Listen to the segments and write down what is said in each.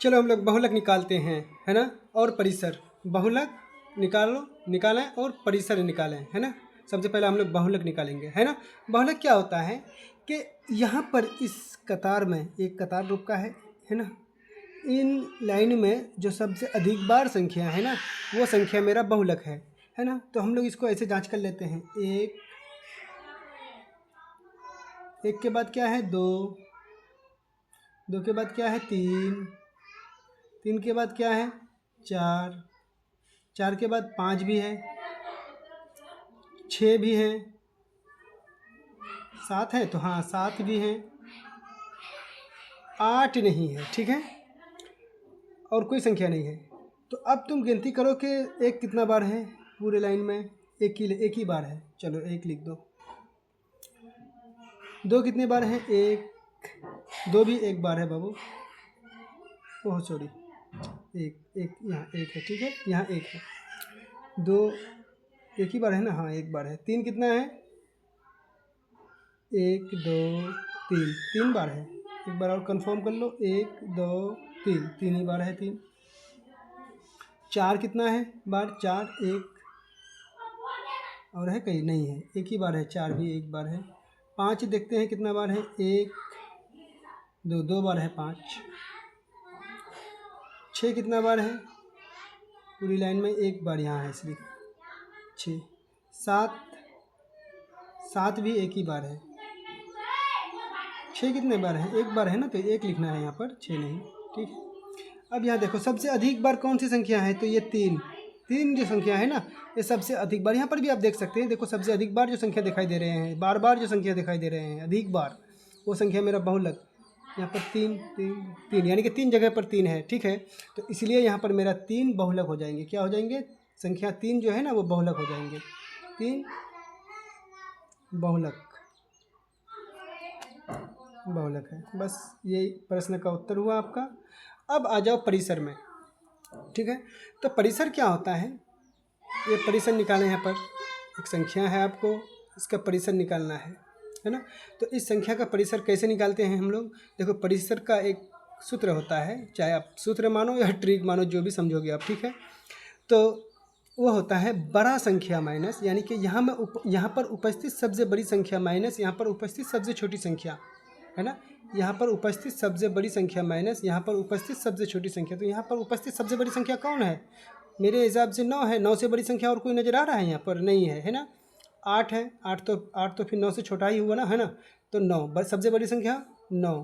चलो हम लोग बहुलक निकालते हैं, है ना, और परिसर। बहुलक निकालें और परिसर निकालें, है ना। सबसे पहले हम लोग बहुलक निकालेंगे, है ना। बहुलक क्या होता है कि यहाँ पर इस कतार में एक कतार रूप का है ना, इन लाइन में जो सबसे अधिक बार संख्या है ना, वो संख्या मेरा बहुलक है ना। तो हम लोग इसको ऐसे जांच कर लेते हैं। एक के बाद क्या है, दो के बाद क्या है, तीन के बाद क्या है, चार के बाद 5 भी है, 6 भी है, 7 है, तो हाँ 7 भी है, 8 नहीं है, ठीक है, और कोई संख्या नहीं है। तो अब तुम गिनती करो कि एक कितना बार है पूरे लाइन में। एक ही बार है, चलो एक लिख दो। दो कितने बार है, दो भी एक बार है बाबू, ओह सॉरी, एक यहाँ एक है, ठीक है, यहाँ एक है, दो एक ही बार है ना, हाँ एक बार है। तीन कितना है, 1 2 3 बार है। एक बार और कंफर्म कर लो, 1 2 3 ही बार है, 3। चार कितना है बार, 4 एक और है कहीं, नहीं है, एक ही बार है, 4 भी एक बार है। 5 देखते हैं कितना बार है, 1 2 बार है 5। 6 कितना बार है पूरी लाइन में, एक बार यहाँ है सिर्फ 6। 7 भी एक ही बार है। 6 कितने बार है, एक बार है ना, तो एक लिखना है यहाँ पर, 6 नहीं, ठीक है। अब यहाँ देखो सबसे अधिक बार कौन सी संख्या है, तो ये 3 जो संख्या है ना, ये सबसे अधिक बार। यहाँ पर भी आप देख सकते हैं, देखो सबसे अधिक बार जो संख्या दिखाई दे रहे हैं, बार जो संख्या दिखाई दे रहे हैं अधिक बार, वो संख्या मेरा बहुलक। यहाँ पर 3 यानी कि 3 जगह पर 3 है, ठीक है। तो इसलिए यहाँ पर मेरा 3 बहुलक हो जाएंगे। क्या हो जाएंगे, संख्या 3 जो है ना वो बहुलक हो जाएंगे, 3 बहुलक है। बस ये प्रश्न का उत्तर हुआ आपका। अब आ जाओ परिसर में, ठीक है। तो परिसर क्या होता है, ये परिसर निकालें। यहाँ पर एक संख्या है, आपको इसका परिसर निकालना है ना। तो इस संख्या का परिसर कैसे निकालते हैं हम लोग, देखो परिसर का एक सूत्र होता है, चाहे आप सूत्र मानो या ट्रिक मानो, जो भी समझोगे आप, ठीक है। तो वो होता है बड़ा संख्या माइनस, यानी कि यहाँ पर उपस्थित सबसे बड़ी संख्या माइनस यहाँ पर उपस्थित सबसे छोटी संख्या, है ना। यहाँ पर उपस्थित सबसे बड़ी संख्या माइनस यहाँ पर उपस्थित सबसे छोटी संख्या। तो यहाँ पर उपस्थित सबसे बड़ी संख्या कौन है, मेरे हिसाब से 9 है। 9 से बड़ी संख्या और कोई नज़र आ रहा है यहाँ पर, नहीं है, है ना। 8 है, 8 तो फिर 9 से छोटा ही हुआ ना, है ना। तो 9 सबसे बड़ी संख्या 9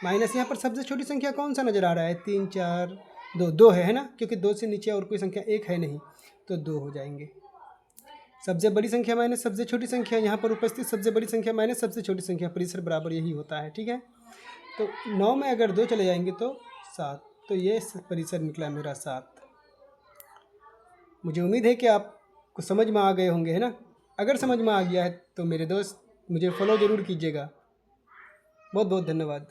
माइनस यहाँ पर सबसे छोटी संख्या कौन सा नज़र आ रहा है, 3 4 2 है ना, क्योंकि 2 से नीचे और कोई संख्या एक है नहीं, तो 2 हो जाएंगे। सबसे बड़ी संख्या माइनस सबसे छोटी संख्या, यहाँ पर उपस्थित सबसे बड़ी संख्या माइनस सबसे छोटी संख्या, परिसर बराबर यही होता है, ठीक है। तो 9 में अगर 2 चले जाएंगे तो 7, तो ये परिसर निकला मेरा 7। मुझे उम्मीद है कि आपको समझ में आ गए होंगे, है ना। अगर समझ में आ गया है तो मेरे दोस्त मुझे फॉलो ज़रूर कीजिएगा। बहुत बहुत धन्यवाद।